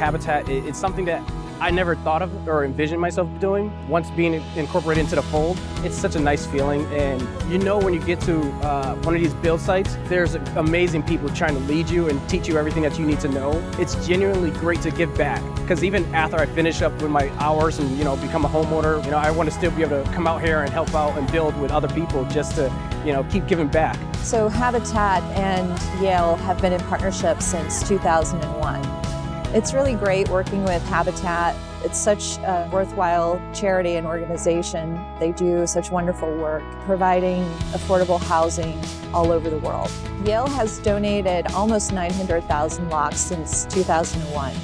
Habitat, it's something that I never thought of or envisioned myself doing. Once being incorporated into the fold, it's such a nice feeling. And you know when you get to one of these build sites, there's amazing people trying to lead you and teach you everything that you need to know. It's genuinely great to give back. Because even after I finish up with my hours and become a homeowner, I want to still be able to come out here and help out and build with other people just to keep giving back. So Habitat and Yale have been in partnership since 2001. It's really great working with Habitat. It's such a worthwhile charity and organization. They do such wonderful work providing affordable housing all over the world. Yale has donated almost 900,000 locks since 2001.